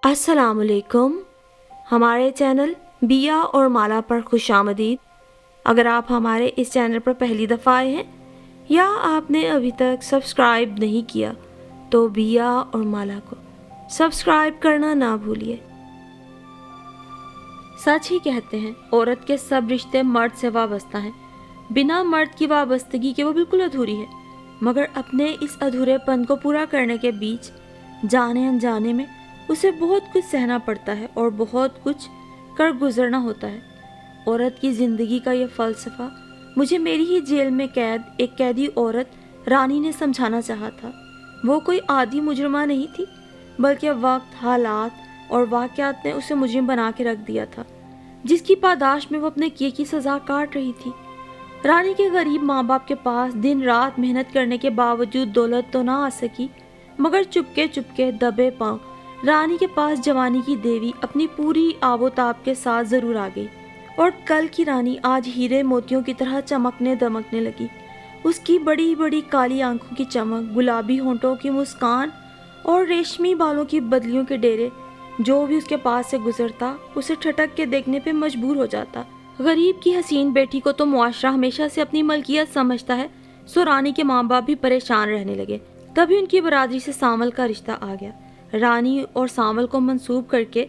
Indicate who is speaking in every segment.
Speaker 1: अस्सलामुअलैकुम। हमारे चैनल बिया और माला पर खुशामदीद। अगर आप हमारे इस चैनल पर पहली दफ़ा आए हैं या आपने अभी तक सब्सक्राइब नहीं किया तो बिया और माला को सब्सक्राइब करना ना भूलिए। सच ही कहते हैं, औरत के सब रिश्ते मर्द से वाबस्ता हैं। बिना मर्द की वाबस्तगी के वो बिल्कुल अधूरी है। मगर अपने इस अधूरेपन को पूरा करने के बीच जाने अनजाने में उसे बहुत कुछ सहना पड़ता है और बहुत कुछ कर गुजरना होता है। औरत की ज़िंदगी का यह फ़लसफ़ा मुझे मेरी ही जेल में कैद एक कैदी औरत रानी ने समझाना चाहा था। वो कोई आदी मुजरिमा नहीं थी, बल्कि वक्त, हालात और वाक़यात ने उसे मुजरिम बना के रख दिया था, जिसकी पादाश में वो अपने किए की सज़ा काट रही थी। रानी के गरीब माँ बाप के पास दिन रात मेहनत करने के बावजूद दौलत तो ना आ सकी, मगर चुपके चुपके दबे पाँव रानी के पास जवानी की देवी अपनी पूरी आबोताब के साथ ज़रूर आ गई। और कल की रानी आज हीरे मोतियों की तरह चमकने दमकने लगी। उसकी बड़ी बड़ी काली आंखों की चमक, गुलाबी होंठों की मुस्कान और रेशमी बालों की बदलियों के डेरे, जो भी उसके पास से गुजरता उसे ठटक के देखने पे मजबूर हो जाता। गरीब की हसीन बेटी को तो मुआशरा हमेशा से अपनी मलकियत समझता है, सो रानी के माँ बाप भी परेशान रहने लगे। तभी उनकी बरादरी से सामल का रिश्ता आ गया। रानी और सामल को मंसूब करके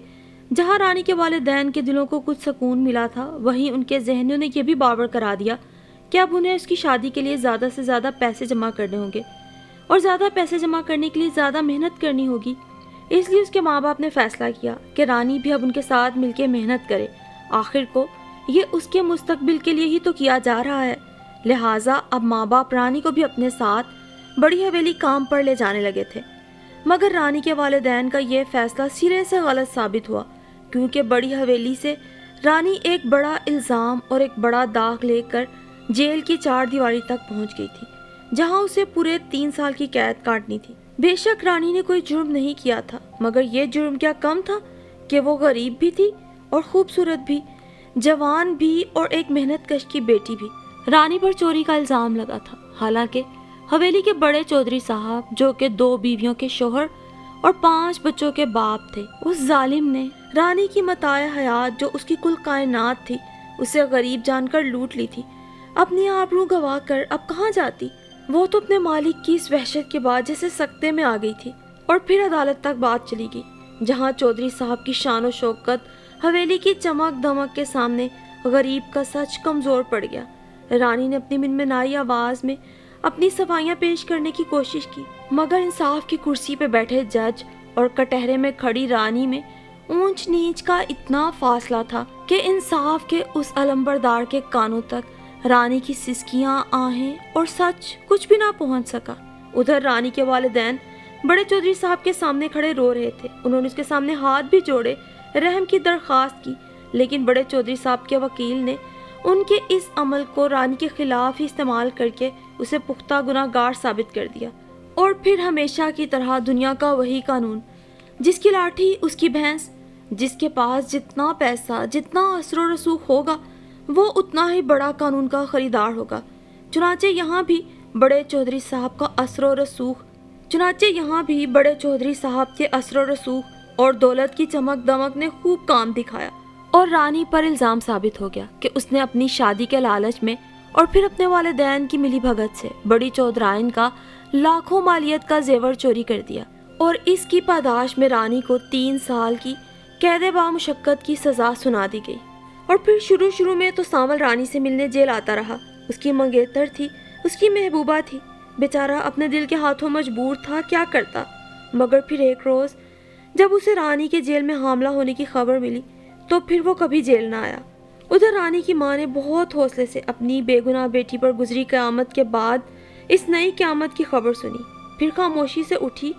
Speaker 1: जहाँ रानी के वालिदैन के दिलों को कुछ सुकून मिला था, वहीं उनके जहनों ने यह भी बावर करा दिया कि अब उन्हें उसकी शादी के लिए ज़्यादा से ज़्यादा पैसे जमा करने होंगे और ज़्यादा पैसे जमा करने के लिए ज़्यादा मेहनत करनी होगी। इसलिए उसके माँ बाप ने फैसला किया कि रानी भी अब उनके साथ मिलकर मेहनत करे। आखिर को ये उसके मुस्तकबिल के लिए ही तो किया जा रहा है। लिहाजा अब माँ बाप रानी को भी अपने साथ बड़ी हवेली काम पर ले जाने लगे थे। मगर रानी के वालिदैन का यह फैसला सिरे से गलत साबित हुआ, क्योंकि बड़ी हवेली से रानी एक बड़ा इल्ज़ाम और एक बड़ा दाग लेकर जेल की चार दीवारी तक पहुंच गई थी, जहां उसे पूरे 3 साल की कैद काटनी थी। बेशक रानी ने कोई जुर्म नहीं किया था, मगर यह जुर्म क्या कम था कि वो गरीब भी थी और खूबसूरत भी, जवान भी और एक मेहनत कश की बेटी भी। रानी पर चोरी का इल्ज़ाम लगा था। हालांकि हवेली के बड़े चौधरी साहब, जो कि 2 बीवियों के शोहर और 5 बच्चों के बाप थे, उस जालिम ने रानी की मताए हयात, जो उसकी कुल कायनात थी, उसे गरीब जानकर लूट ली थी। अपनी आबरू गवा कर अब कहाँ जाती? वो तो अपने मालिक की इस वहशत के बाद जैसे सकते में आ गई थी। और फिर अदालत तक बात चली गई, जहाँ चौधरी साहब की शान और शौकत, हवेली की चमक दमक के सामने गरीब का सच कमजोर पड़ गया। रानी ने अपनी मिनमिनाई आवाज में अपनी सफाइयाँ पेश करने की कोशिश की, मगर इंसाफ की कुर्सी पे बैठे जज और कटहरे में खड़ी रानी में ऊंच नीच का इतना फासला था कि इंसाफ के उस अलंबरदार के कानों तक रानी की सिसकियां, आहें और सच कुछ भी ना पहुंच सका। उधर रानी के वालिदैन बड़े चौधरी साहब के सामने खड़े रो रहे थे। उन्होंने उसके सामने हाथ भी जोड़े, रहम की दरख्वास्त की, लेकिन बड़े चौधरी साहब के वकील ने उनके इस अमल को रानी के खिलाफ ही इस्तेमाल करके उसे पुख्ता गुनाहगार साबित कर दिया। और फिर हमेशा की तरह दुनिया का वही कानून, जिसकी लाठी उसकी भैंस, जिसके पास जितना पैसा, जितना असरो रसूख होगा, वो उतना ही बड़ा कानून का खरीदार होगा। चुनाचे यहाँ भी बड़े चौधरी साहब के असरो रसूख और दौलत की चमक दमक ने खूब काम दिखाया और रानी पर इल्ज़ाम साबित हो गया कि उसने अपनी शादी के लालच में और फिर अपने वालिदैन की मिली भगत से बड़ी चौधराइन का लाखों मालियत का जेवर चोरी कर दिया। और इसकी पादाश में रानी को 3 साल की कैद बामुशक्कत की सज़ा सुना दी गई। और फिर शुरू में तो सामल रानी से मिलने जेल आता रहा। उसकी मंगेतर थी, उसकी महबूबा थी। बेचारा अपने दिल के हाथों मजबूर था, क्या करता। मगर फिर एक रोज़ जब उसे रानी के जेल में हामला होने की खबर मिली, तो फिर वो कभी जेल ना आया। उधर रानी की माँ ने बहुत हौसले से अपनी बेगुनाह बेटी पर गुजरी क़यामत के बाद इस नई क़यामत की खबर सुनी। फिर खामोशी से उठी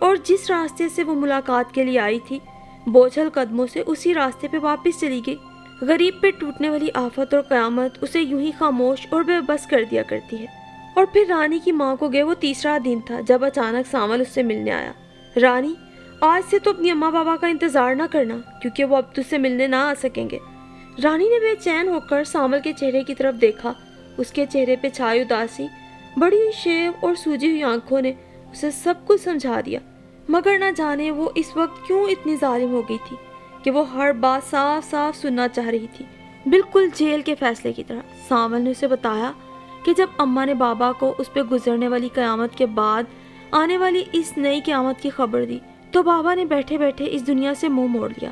Speaker 1: और जिस रास्ते से वो मुलाकात के लिए आई थी, बोझल कदमों से उसी रास्ते पे वापस चली गई। गरीब पे टूटने वाली आफत और क़यामत उसे यूं ही खामोश और बेबस कर दिया करती है। और फिर रानी की माँ को गए वो 3रा दिन था जब अचानक सामल उससे मिलने आया। रानी, आज से तो अपनी अम्मा बाबा का इंतज़ार ना करना, क्योंकि वो अब तुझसे मिलने ना आ सकेंगे। रानी ने बेचैन होकर सामल के चेहरे की तरफ देखा। उसके चेहरे पे छाई उदासी, बड़ी हुई शेव और सूजी हुई आंखों ने उसे सब कुछ समझा दिया। مگر نہ جانے وہ اس وقت کیوں اتنی ظالم ہو گئی تھی کہ وہ ہر بات صاف صاف سننا چاہ رہی تھی، بالکل جیل کے فیصلے کی طرح۔ سانول نے اسے بتایا کہ جب اماں نے بابا کو اس پہ گزرنے والی قیامت کے بعد آنے والی اس نئی قیامت کی خبر دی تو بابا نے بیٹھے بیٹھے اس دنیا سے منہ موڑ لیا،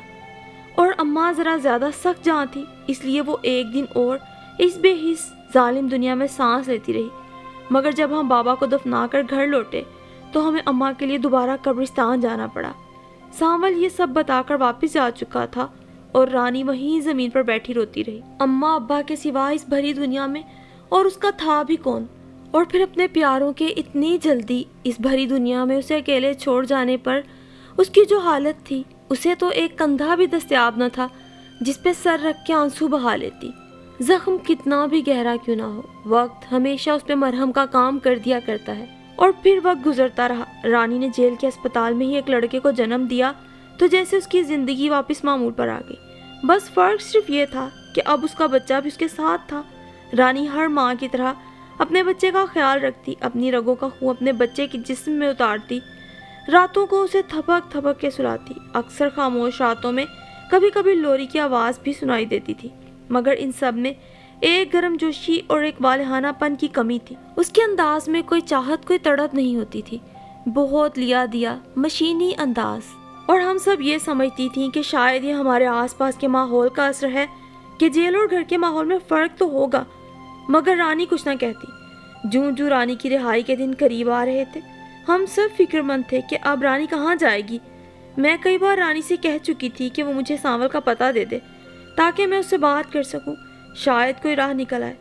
Speaker 1: اور اماں ذرا زیادہ سخت جاں تھی، اس لیے وہ ایک دن اور اس بے حس ظالم دنیا میں سانس لیتی رہی۔ مگر جب ہم بابا کو دفنا کر گھر لوٹے تو ہمیں اماں کے لیے دوبارہ قبرستان جانا پڑا۔ سانول یہ سب بتا کر واپس جا چکا تھا اور رانی وہیں زمین پر بیٹھی روتی رہی۔ اماں ابا کے سوا اس بھری دنیا میں اور اس کا تھا بھی کون؟ اور پھر اپنے پیاروں کے اتنی جلدی اس بھری دنیا میں اسے اکیلے چھوڑ جانے پر اس کی جو حالت تھی، اسے تو ایک کندھا بھی دستیاب نہ تھا جس پہ سر رکھ کے آنسو بہا لیتی۔ زخم کتنا بھی گہرا کیوں نہ ہو، وقت ہمیشہ اس پہ مرہم کا کام کر دیا کرتا ہے۔ اور پھر وقت گزرتا رہا۔ رانی نے جیل کے اسپتال میں ہی ایک لڑکے کو جنم دیا تو جیسے اس کی زندگی واپس معمول پر آ گئی۔ بس فرق صرف یہ تھا کہ اب اس کا بچہ بھی اس کے ساتھ تھا۔ رانی ہر ماں کی طرح اپنے بچے کا خیال رکھتی، اپنی رگوں کا خون اپنے بچے کے جسم میں اتارتی، راتوں کو اسے تھپک تھپک کے سلاتی۔ اکثر خاموش راتوں میں کبھی کبھی لوری کی آواز بھی سنائی دیتی تھی، مگر ان سب میں ایک گرم جوشی اور ایک والہانہ پن کی کمی تھی۔ اس کے انداز میں کوئی چاہت، کوئی تڑپ نہیں ہوتی تھی، بہت لیا دیا مشینی انداز۔ اور ہم سب یہ سمجھتی تھیں کہ شاید یہ ہمارے آس پاس کے ماحول کا اثر ہے کہ جیل اور گھر کے ماحول میں فرق تو ہوگا، مگر رانی کچھ نہ کہتی۔ جوں جوں رانی کی رہائی کے دن قریب آ رہے تھے، ہم سب فکر مند تھے کہ اب رانی کہاں جائے گی۔ میں کئی بار رانی سے کہہ چکی تھی کہ وہ مجھے سانول کا پتہ دے دے تاکہ میں اس سے بات کر سکوں، شاید کوئی راہ نکل آئے،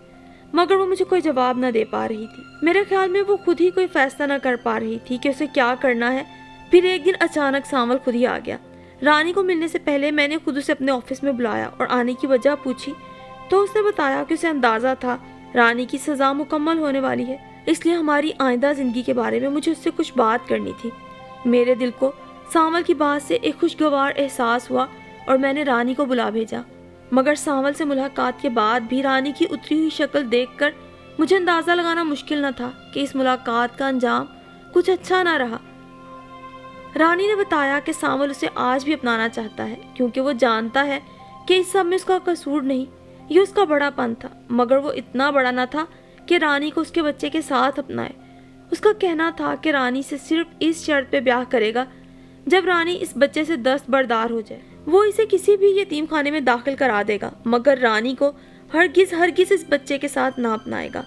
Speaker 1: مگر وہ مجھے کوئی جواب نہ دے پا رہی تھی۔ میرے خیال میں وہ خود ہی کوئی فیصلہ نہ کر پا رہی تھی کہ اسے کیا کرنا ہے۔ پھر ایک دن اچانک سانول خود ہی آ گیا۔ رانی کو ملنے سے پہلے میں نے خود اسے اپنے آفس میں بلایا اور آنے کی وجہ پوچھی تو اس نے بتایا کہ اسے اندازہ تھا رانی کی سزا مکمل ہونے والی ہے، اس لیے ہماری آئندہ زندگی کے بارے میں مجھے اس سے کچھ بات کرنی تھی۔ میرے دل کو سانول کی بات سے ایک خوشگوار احساس ہوا اور میں نے رانی کو بلا بھیجا، مگر سانول سے ملاقات کے بعد بھی رانی کی اتری ہوئی شکل دیکھ کر مجھے اندازہ لگانا مشکل نہ تھا کہ اس ملاقات کا انجام کچھ اچھا نہ رہا۔ رانی نے بتایا کہ سانول اسے آج بھی اپنانا چاہتا ہے کیونکہ وہ جانتا ہے کہ اس سب میں اس کا قصور نہیں، یہ اس کا بڑا پن تھا، مگر وہ اتنا بڑا نہ تھا کہ رانی کو اس کے بچے کے ساتھ اپنائے۔ اس کا کہنا تھا کہ رانی سے صرف اس شرط پہ بیاہ کرے گا جب رانی اس بچے سے دستبردار ہو جائے۔ وہ اسے کسی بھی یتیم خانے میں داخل کرا دے گا، مگر رانی کو ہرگز ہرگز اس بچے کے ساتھ نہ اپنائے گا۔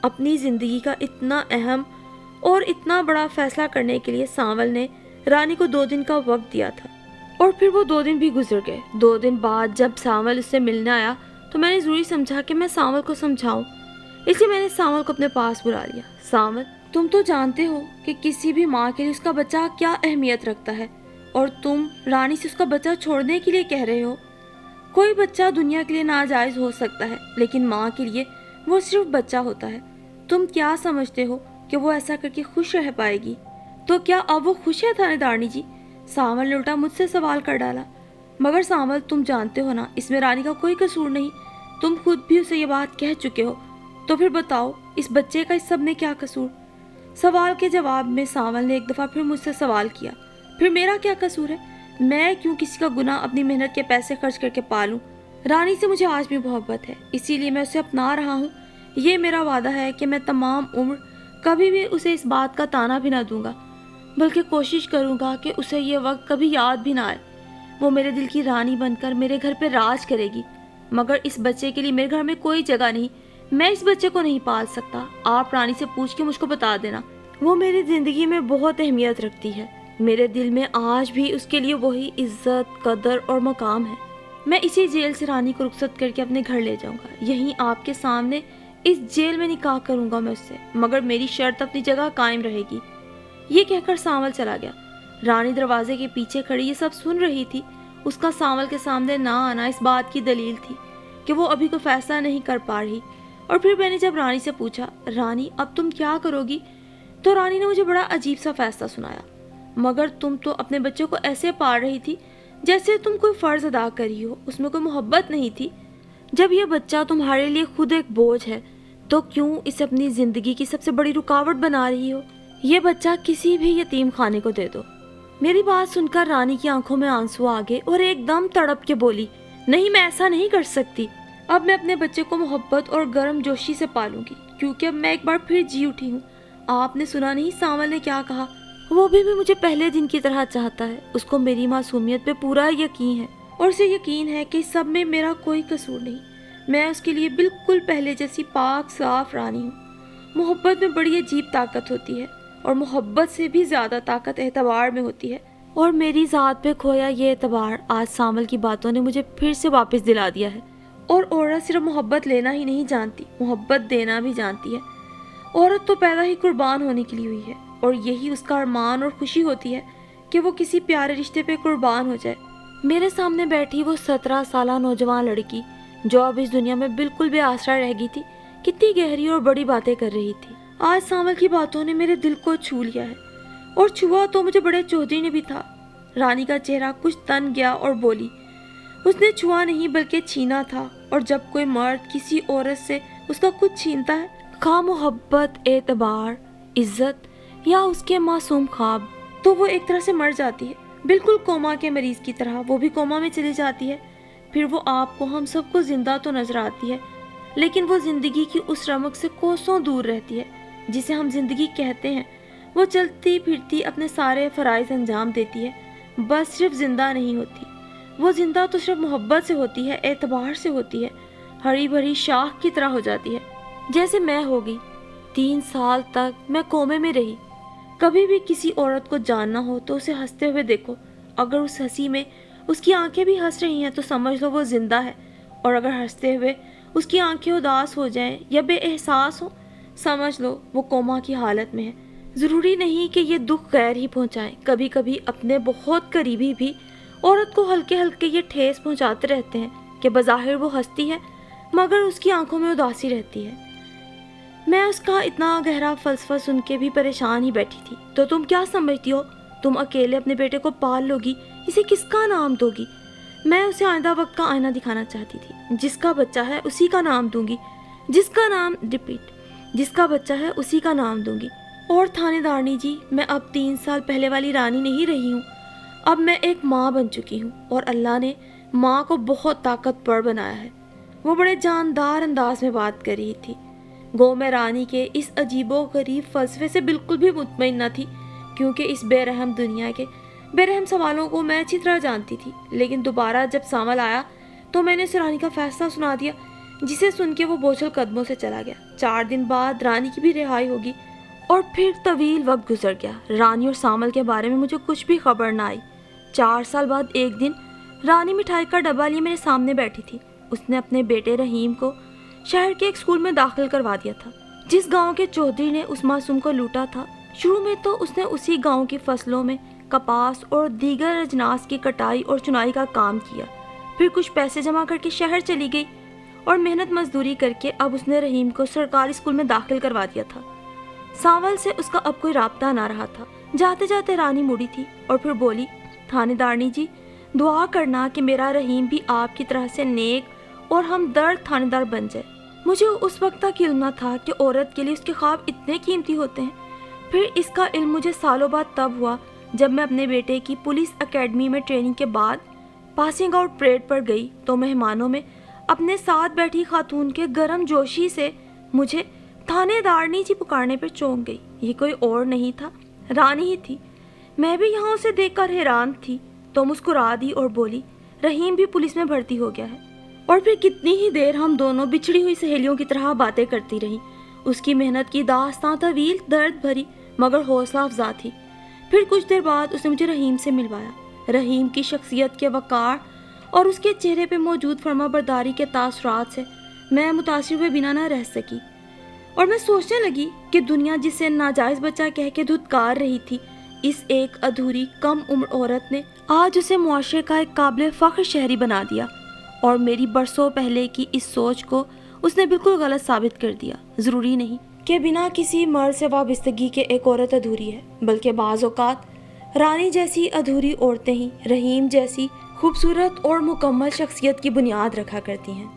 Speaker 1: اپنی زندگی کا اتنا اہم اور اتنا بڑا فیصلہ کرنے کے لیے سانول نے رانی کو 2 دن کا وقت دیا تھا، اور پھر وہ 2 دن بھی گزر گئے۔ 2 دن بعد جب سانول اس سے ملنے آیا تو میں نے ضروری سمجھا کہ میں سانول کو سمجھاؤں، اس لیے میں نے سانول کو اپنے پاس بلا لیا۔ سانول، تم تو جانتے ہو کہ کسی بھی ماں کے لیے اس کا بچہ کیا اہمیت رکھتا ہے، اور تم رانی سے اس کا بچہ چھوڑنے کے لیے کہہ رہے ہو۔ کوئی بچہ دنیا کے لیے ناجائز ہو سکتا ہے، لیکن ماں کے لیے وہ صرف بچہ ہوتا ہے۔ تم کیا سمجھتے ہو کہ وہ ایسا کر کے خوش رہ پائے گی؟ تو کیا اب وہ خوش ہے تھانے دارنی جی؟ سانول نے الٹا مجھ سے سوال کر ڈالا۔ مگر سانول، تم جانتے ہو نا اس میں رانی کا کوئی قصور نہیں، تم خود بھی اسے یہ بات کہہ چکے ہو، تو پھر بتاؤ اس بچے کا اس سب میں کیا قصور؟ سوال کے جواب میں سانول نے ایک دفعہ پھر مجھ سے سوال کیا، پھر میرا کیا قصور ہے؟ میں کیوں کسی کا گناہ اپنی محنت کے پیسے خرچ کر کے پالوں؟ رانی سے مجھے آج بھی محبت ہے، اسی لیے میں اسے اپنا رہا ہوں۔ یہ میرا وعدہ ہے کہ میں تمام عمر کبھی بھی اسے اس بات کا تانا بھی نہ دوں گا، بلکہ کوشش کروں گا کہ اسے یہ وقت کبھی یاد بھی نہ آئے۔ وہ میرے دل کی رانی بن کر میرے گھر پہ راج کرے گی، مگر اس بچے کے لیے میرے گھر میں کوئی جگہ نہیں، میں اس بچے کو نہیں پال سکتا۔ آپ رانی سے پوچھ کے مجھ کو بتا دینا، وہ میری زندگی میں بہت اہمیت رکھتی ہے، میرے دل میں آج بھی اس کے لیے وہی عزت، قدر اور مقام ہے۔ میں اسی جیل سے رانی کو رخصت کر کے اپنے گھر لے جاؤں گا، یہیں آپ کے سامنے اس جیل میں نکاح کروں گا میں اس سے، مگر میری شرط اپنی جگہ قائم رہے گی۔ یہ کہہ کر سانول چلا گیا۔ رانی دروازے کے پیچھے کھڑی یہ سب سن رہی تھی۔ اس کا سانول کے سامنے نہ آنا اس بات کی دلیل تھی کہ وہ ابھی کوئی فیصلہ نہیں کر پا رہی۔ اور پھر میں نے جب رانی سے پوچھا، رانی اب تم کیا کرو گی، تو رانی نے مجھے بڑا عجیب سا فیصلہ سنایا۔ مگر تم تو اپنے بچے کو ایسے پال رہی تھی جیسے تم کوئی فرض ادا کری ہو، اس میں کوئی محبت نہیں تھی۔ جب یہ بچہ تمہارے لیے خود ایک بوجھ ہے تو کیوں اسے اپنی زندگی کی سب سے بڑی رکاوٹ بنا رہی ہو؟ یہ بچہ کسی بھی یتیم خانے کو دے دو، मेरी बात सुनकर रानी की आंखों में आंसू आ गए और एकदम तड़प के बोली, नहीं, मैं ऐसा नहीं कर सकती। अब मैं अपने बच्चे को मोहब्बत और गर्म जोशी से पालूंगी, क्योंकि अब मैं एक बार फिर जी उठी हूँ। आपने सुना नहीं सावल ने क्या कहा? वो भी मुझे पहले दिन की तरह चाहता है। उसको मेरी मासूमियत पे पूरा यकीन है और उसे यकीन है कि सब में मेरा कोई कसूर नहीं। मैं उसके लिए बिल्कुल पहले जैसी पाक साफ रानी हूँ। मोहब्बत में बड़ी अजीब ताकत होती है और मोहब्बत से भी ज़्यादा ताकत एतबार में होती है, और मेरी ज़ात पे खोया ये एतबार आज सावल की बातों ने मुझे फिर से वापस दिला दिया है। और औरत सिर्फ मोहब्बत लेना ही नहीं जानती, मोहब्बत देना भी जानती है। औरत तो पैदा ही कुर्बान होने के लिए हुई है और यही उसका अरमान और खुशी होती है कि वो किसी प्यारे रिश्ते पे कुर्बान हो जाए। मेरे सामने बैठी वो 17 साला नौजवान लड़की जो अब इस दुनिया में बिल्कुल बेआसरा रह गई थी, कितनी गहरी और बड़ी बातें कर रही थी। आज सावल की बातों ने मेरे दिल को छू लिया है, और छुआ तो मुझे बड़े चौधरी ने भी था। रानी का चेहरा कुछ तन गया और बोली, उसने छुआ नहीं बल्कि छीना था, और जब कोई मर्द किसी औरत से उसका कुछ छीनता है, खा मोहब्बत, एतबार, इज्जत या उसके मासूम ख्वाब, तो वो एक तरह से मर जाती है, बिल्कुल कोमा के मरीज की तरह। वो भी कोमा में चली जाती है। फिर वो आपको, हम सबको जिंदा तो नजर आती है, लेकिन वो जिंदगी की उस रमक से कोसों दूर रहती है जिसे हम जिंदगी कहते हैं। वो चलती फिरती अपने सारे फराइज अंजाम देती है, बस सिर्फ जिंदा नहीं होती। वो जिंदा तो सिर्फ मोहब्बत से होती है, एतबार से होती है, हरी भरी शाख की तरह हो जाती है, जैसे मैं हो गई। 3 साल तक मैं कोमे में रही। कभी भी किसी औरत को जानना हो तो उसे हंसते हुए देखो। अगर उस हंसी में उसकी आंखें भी हंस रही हैं तो समझ लो वो जिंदा है, और अगर हंसते हुए उसकी आंखें उदास हो जाएं या बेएहसास हो, समझ लो वो कोमा की हालत में है। ज़रूरी नहीं कि ये दुख गैर ही पहुंचाएं। कभी कभी अपने बहुत करीबी भी औरत को हल्के हल्के ये ठेस पहुंचाते रहते हैं कि बज़ाहिर वो हंसती है मगर उसकी आंखों में उदासी रहती है। मैं उसका इतना गहरा फलसफा सुन के भी परेशान ही बैठी थी। तो तुम क्या समझती हो? तुम अकेले अपने बेटे को पाल लोगी, इसे किसका नाम दोगी? मैं उसे आइंदा वक्त का आईना दिखाना चाहती थी। जिसका बच्चा है उसी का नाम दूंगी, जिसका बच्चा है उसी का नाम दूंगी। और थानेदारनी जी, मैं अब 3 साल पहले वाली रानी नहीं रही हूँ। अब मैं एक माँ बन चुकी हूँ, और अल्लाह ने माँ को बहुत ताकतवर बनाया है। वो बड़े जानदार अंदाज में बात कर रही थी। गो मैं रानी के इस अजीबो गरीब फलसफे से बिल्कुल भी मुतमईन न थी, क्योंकि इस बेरहम दुनिया के बेरहम सवालों को मैं अच्छी तरह जानती थी। लेकिन दोबारा जब सावल आया तो मैंने उसे रानी का फैसला सुना दिया, जिसे सुन के वो बोझल कदमों से चला गया। 4 दिन बाद रानी की भी रिहाई होगी, और फिर तवील वक्त गुजर गया। रानी और सावल के बारे में मुझे कुछ भी खबर ना आई। 4 साल बाद एक दिन रानी मिठाई का डब्बा लिए मेरे सामने बैठी थी। उसने अपने बेटे रहीम को शहर के एक स्कूल में दाखिल करवा दिया था, जिस गांव के चौधरी ने उस मासूम को लूटा था। शुरू में तो उसने उसी गांव की फसलों में कपास और दीगर अजनास की कटाई और चुनाई का काम किया। फिर कुछ पैसे जमा करके शहर चली गई और मेहनत मजदूरी करके अब उसने रहीम को सरकारी स्कूल में दाखिल करवा दिया था। सावल से उसका अब कोई राब्ता ना रहा था। जाते जाते रानी मुड़ी थी और फिर बोली, थानेदारनी जी, दुआ करना कि मेरा रहीम भी आपकी तरह से नेक और हमदर्द थानेदार बन जाए। मुझे उस वक्त तक इल्म न था कि औरत के लिए उसके ख्वाब इतने कीमती होते हैं। फिर इसका इल्म मुझे सालों बाद तब हुआ जब मैं अपने बेटे की पुलिस एकेडमी में ट्रेनिंग के बाद पासिंग आउट परेड पर गई, तो मेहमानों में अपने साथ बैठी खातून के गर्म जोशी से मुझे थानेदारनी जी पुकारने पर चौंक गई। ये कोई और नहीं था, रानी ही थी। मैं भी यहाँ उसे देखकर हैरान थी, तो मुस्कुरा दी और बोली, रहीम भी पुलिस में भर्ती हो गया है। और फिर कितनी ही देर हम दोनों बिछड़ी हुई सहेलियों की तरह बातें करती रहीं। उसकी मेहनत की दास्तां तवील, दर्द भरी मगर हौसला अफजा थी। फिर कुछ देर बाद उसने मुझे रहीम से मिलवाया। रहीम की शख्सियत के वकार और उसके चेहरे पे मौजूद फर्माबरदारी के तासुरात से मैं मुतासिर हुए बिना न रह सकी, और मैं सोचने लगी कि दुनिया जिसे नाजायज बच्चा कह के धुतकार रही थी, इस एक अधूरी कम उम्र औरत ने आज उसे मुआशरे का एक काबिल फख्र शहरी बना दिया। और मेरी बरसों पहले की इस सोच को उसने बिल्कुल गलत साबित कर दिया। ज़रूरी नहीं कि बिना किसी मर्द से वाबस्तगी के एक औरत अधूरी है, बल्कि बाज़ औक़ात रानी जैसी अधूरी औरतें ही रहीम जैसी खूबसूरत और मुकम्मल शख्सियत की बुनियाद रखा करती हैं।